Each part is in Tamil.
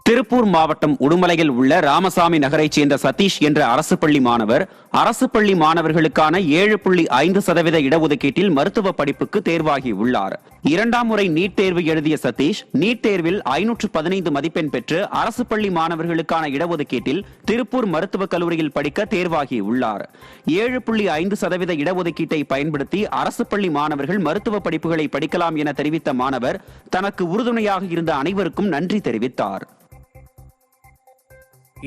திருப்பூர் மாவட்டம் உடுமலையில் உள்ள ராமசாமி நகரைச் சேர்ந்த சதீஷ் என்ற அரசு பள்ளி மாணவர் அரசு பள்ளி மாணவர்களுக்கான 7.5% இடஒதுக்கீட்டில் மருத்துவ படிப்புக்கு தேர்வாகியுள்ளார். 2ஆம் முறை நீட் தேர்வு எழுதிய சதீஷ் நீட் தேர்வில் 515 மதிப்பெண் பெற்று அரசு பள்ளி மாணவர்களுக்கான இடஒதுக்கீட்டில் திருப்பூர் மருத்துவக் கல்லூரியில் படிக்க தேர்வாகியுள்ளார். 7.5% இடஒதுக்கீட்டை பயன்படுத்தி அரசு பள்ளி மாணவர்கள் மருத்துவ படிப்புகளை படிக்கலாம் என தெரிவித்த மாணவர் தனக்கு உறுதுணையாக இருந்த அனைவருக்கும் நன்றி தெரிவித்தார்.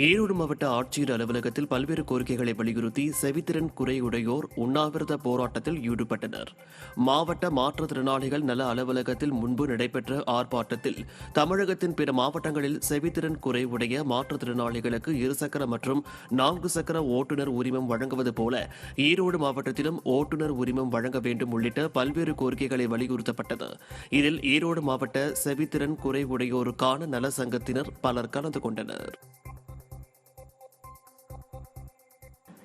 ஈரோடு மாவட்ட ஆட்சியர் அலுவலகத்தில் பல்வேறு கோரிக்கைகளை வலியுறுத்தி செவித்திறன் குறையுடையோர் உண்ணாவிரத போராட்டத்தில் ஈடுபட்டனர். மாவட்ட மாற்றுத்திறனாளிகள் நல அலுவலகத்தில் முன்பு நடைபெற்ற ஆர்ப்பாட்டத்தில் தமிழகத்தின் பிற மாவட்டங்களில் செவித்திறன் குறைவுடைய மாற்றுத்திறனாளிகளுக்கு 2 சக்கர மற்றும் 4 சக்கர ஓட்டுநர் உரிமம் வழங்குவது போல ஈரோடு மாவட்டத்திலும் ஓட்டுநர் உரிமம் வழங்க வேண்டும் உள்ளிட்ட பல்வேறு கோரிக்கைகளை வலியுறுத்தப்பட்டது. இதில் ஈரோடு மாவட்ட செவித்திறன் குறைவுடையோருக்கான நல சங்கத்தினர் பலர் கலந்து கொண்டனர்.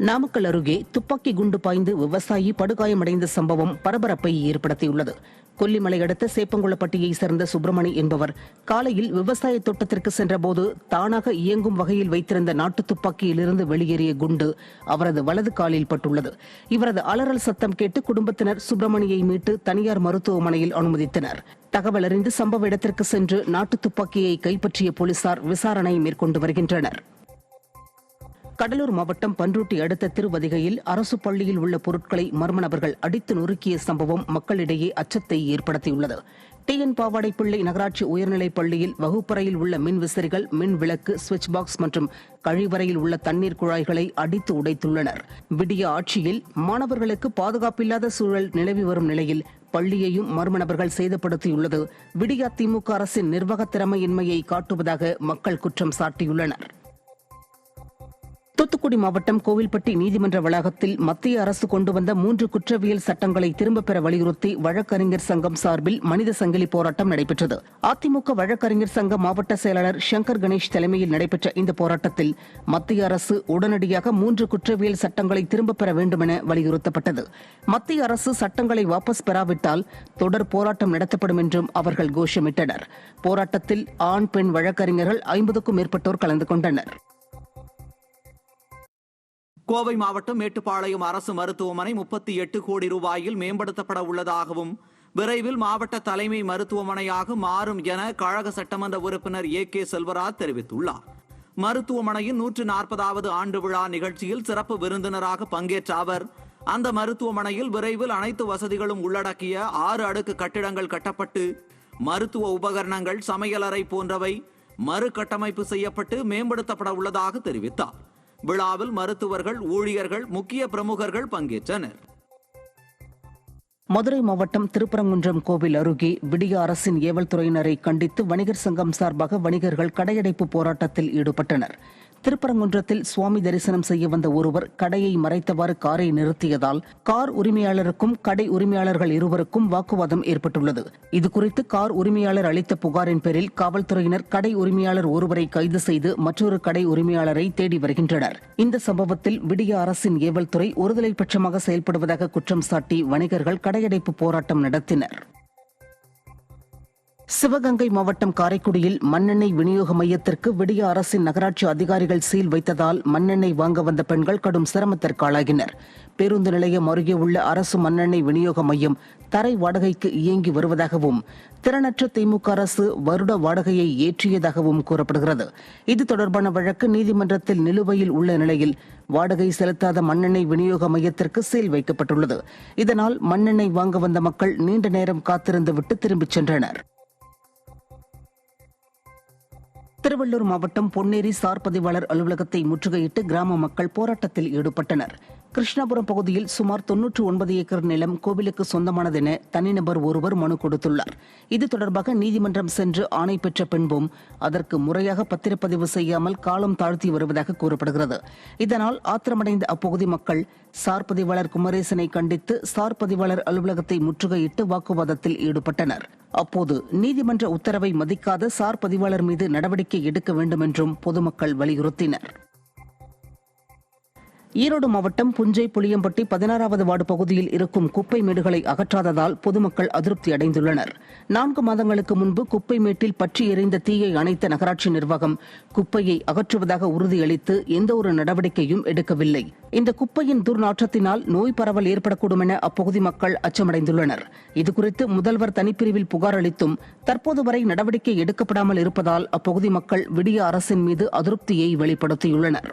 நாமக்கல் அருகே துப்பாக்கி குண்டு பாய்ந்து விவசாயி படுகாயமடைந்த சம்பவம் பரபரப்பை ஏற்படுத்தியுள்ளது. கொல்லிமலை அடுத்த சேப்பங்குளப்பட்டியை சேர்ந்த சுப்பிரமணி என்பவர் காலையில் விவசாய தோட்டத்திற்கு சென்றபோது தானாக இயங்கும் வகையில் வைத்திருந்த நாட்டு துப்பாக்கியிலிருந்து வெளியேறிய குண்டு அவரது வலது காலில் பட்டுள்ளது. இவரது அலறல் சத்தம் கேட்டு குடும்பத்தினர் சுப்பிரமணியை மீட்டு தனியார் மருத்துவமனையில் அனுமதித்தனர். தகவல் அறிந்து சம்பவ இடத்திற்கு சென்று நாட்டு துப்பாக்கியை கைப்பற்றிய போலீசார் விசாரணை மேற்கொண்டு வருகின்றனர். கடலூர் மாவட்டம் பன்ருட்டி அடுத்த திருவதிகையில் அரசு பள்ளியில் உள்ள பொருட்களை மர்ம நபர்கள் அடித்து நொறுக்கிய சம்பவம் மக்களிடையே அச்சத்தை ஏற்படுத்தியுள்ளது. டிஎன் பாவாடைப்பிள்ளை நகராட்சி உயர்நிலைப் பள்ளியில் வகுப்பறையில் உள்ள மின் விசிறிகள், மின் விளக்கு, சுவிட்ச் பாக்ஸ் மற்றும் கழிவறையில் உள்ள தண்ணீர் குழாய்களை அடித்து உடைத்துள்ளனர். விடிய ஆட்சியில் மாணவர்களுக்கு பாதுகாப்பில்லாத சூழல் நிலவி வரும் நிலையில் பள்ளியையும் மர்ம நபர்கள் சேதப்படுத்தியுள்ளது விடிய திமுக அரசின் நிர்வாக திறமையின்மையை காட்டுவதாக மக்கள் குற்றம் சாட்டியுள்ளனர். தூத்துக்குடி மாவட்டம் கோவில்பட்டி நீதிமன்ற வளாகத்தில் மத்திய அரசு கொண்டு வந்த 3 குற்றவியல் சட்டங்களை திரும்பப் பெற வலியுறுத்தி வழக்கறிஞர் சங்கம் சார்பில் மனித சங்கிலி போராட்டம் நடைபெற்றது. அதிமுக வழக்கறிஞர் சங்க மாவட்ட செயலாளர் சங்கர் கணேஷ் தலைமையில் நடைபெற்ற இந்த போராட்டத்தில் மத்திய அரசு உடனடியாக 3 குற்றவியல் சட்டங்களை திரும்பப் பெற வேண்டும் என வலியுறுத்தப்பட்டது. மத்திய அரசு சட்டங்களை வாபஸ் பெறாவிட்டால் தொடர் போராட்டம் நடத்தப்படும் என்றும் அவர்கள் கோஷமிட்டனர். போராட்டத்தில் ஆண், பெண் வழக்கறிஞர்கள் 50க்கும் மேற்பட்டோர் கலந்து கொண்டனர். கோவை மாவட்டம் மேட்டுப்பாளையம் அரசு மருத்துவமனை 38 கோடி ரூபாயில் மேம்படுத்தப்பட உள்ளதாகவும் விரைவில் மாவட்ட தலைமை மருத்துவமனையாக மாறும் என கழக சட்டமன்ற உறுப்பினர் AK செல்வராஜ் தெரிவித்துள்ளார். மருத்துவமனையின் 140வது ஆண்டு விழா நிகழ்ச்சியில் சிறப்பு விருந்தினராக பங்கேற்ற அவர் அந்த மருத்துவமனையில் விரைவில் அனைத்து வசதிகளும் உள்ளடக்கிய 6 அடுக்கு கட்டிடங்கள் கட்டப்பட்டு மருத்துவ உபகரணங்கள், சமையலறை போன்றவை மறுகட்டமைப்பு செய்யப்பட்டு மேம்படுத்தப்பட உள்ளதாக தெரிவித்தார். விழாவில் மருத்துவர்கள், ஊழியர்கள், முக்கிய பிரமுகர்கள் பங்கேற்றனர். மதுரை மாவட்டம் திருப்பரங்குன்றம் கோவில் அருகே விடிய அரசின் ஏவல் துறையினரை கண்டித்து வணிகர் சங்கம் சார்பாக வணிகர்கள் கடையடைப்பு போராட்டத்தில் ஈடுபட்டனர். திருப்பரங்குன்றத்தில் சுவாமி தரிசனம் செய்ய வந்த ஒருவர் கடையை மறைத்தவாறு காரை நிறுத்தியதால் கார் உரிமையாளருக்கும் கடை உரிமையாளர்கள் இருவருக்கும் வாக்குவாதம் ஏற்பட்டுள்ளது. இதுகுறித்து கார் உரிமையாளர் அளித்த புகாரின் பேரில் காவல்துறையினர் கடை உரிமையாளர் ஒருவரை கைது செய்து மற்றொரு கடை உரிமையாளரை தேடி வருகின்றனர். இந்த சம்பவத்தில் விடிய அரசின் ஏவல் துறை ஒருதலை பட்சமாக செயல்படுவதாக குற்றம் சாட்டி வணிகர்கள் கடையடைப்பு போராட்டம் நடத்தினர். சிவகங்கை மாவட்டம் காரைக்குடியில் மண்ணெண்ணெய் விநியோக மையத்திற்கு விடிய அரசின் நகராட்சி அதிகாரிகள் சீல் வைத்ததால் மண்ணெண்ணெய் வாங்க வந்த பெண்கள் கடும் சிரமத்திற்கு ஆளாகினர். பேருந்து நிலையம் அருகே உள்ள அரசு மண்ணெண்ணெய் விநியோக மையம் தரை வாடகைக்கு இயங்கி வருவதாகவும் திறனற்ற திமுக அரசு வருட வாடகையை ஏற்றியதாகவும் கூறப்படுகிறது. இது தொடர்பான வழக்கு நீதிமன்றத்தில் நிலுவையில் உள்ள நிலையில் வாடகை செலுத்தாத மண்ணெண்ணெய் விநியோக மையத்திற்கு சீல் வைக்கப்பட்டுள்ளது. இதனால் மண்ணெண்ணெய் வாங்க வந்த மக்கள் நீண்ட நேரம் காத்திருந்துவிட்டு திரும்பிச் சென்றனர். திருவள்ளூர் மாவட்டம் பொன்னேரி சார் பதிவாளர் அலுவலகத்தை முற்றுகையிட்டு கிராம மக்கள் போராட்டத்தில் ஈடுபட்டனர். கிருஷ்ணாபுரம் பகுதியில் சுமார் 99 ஏக்கர் நிலம் கோவிலுக்கு சொந்தமானது என தனிநபர் ஒருவர் மனு கொடுத்துள்ளார். இது தொடர்பாக நீதிமன்றம் சென்று ஆணை பெற்ற பின்பும் அதற்கு முறையாக பத்திரப்பதிவு செய்யாமல் காலம் தாழ்த்தி வருவதாக கூறப்படுகிறது. இதனால் ஆத்திரமடைந்த அப்பகுதி மக்கள் சார் பதிவாளர் குமரேசனை கண்டித்து சார் பதிவாளர் அலுவலகத்தை முற்றுகையிட்டு வாக்குவாதத்தில் ஈடுபட்டனர். அப்போது நீதிமன்ற உத்தரவை மதிக்காத சார் பதிவாளர் மீது நடவடிக்கை எடுக்க வேண்டும் என்றும் பொதுமக்கள் வலியுறுத்தினர். ஈரோடு மாவட்டம் புஞ்சை புளியம்பட்டி 16வது வார்டு பகுதியில் இருக்கும் குப்பை மேடுகளை அகற்றாததால் பொதுமக்கள் அதிருப்தி அடைந்துள்ளனர். 4 மாதங்களுக்கு முன்பு குப்பை மேட்டில் பற்றி எரிந்த தீயை அணைத்த நகராட்சி நிர்வாகம் குப்பையை அகற்றுவதாக உறுதியளித்து எந்த ஒரு நடவடிக்கையும் எடுக்கவில்லை. இந்த குப்பையின் துர்நாற்றத்தினால் நோய் பரவல் ஏற்படக்கூடும் என அப்பகுதி மக்கள் அச்சமடைந்துள்ளனர். இதுகுறித்து முதல்வர் தனிப்பிரிவில் புகார் அளித்தும் தற்போது வரை நடவடிக்கை எடுக்கப்படாமல் இருப்பதால் அப்பகுதி மக்கள் விடிய அரசின் மீது அதிருப்தியை வெளிப்படுத்தியுள்ளனர்.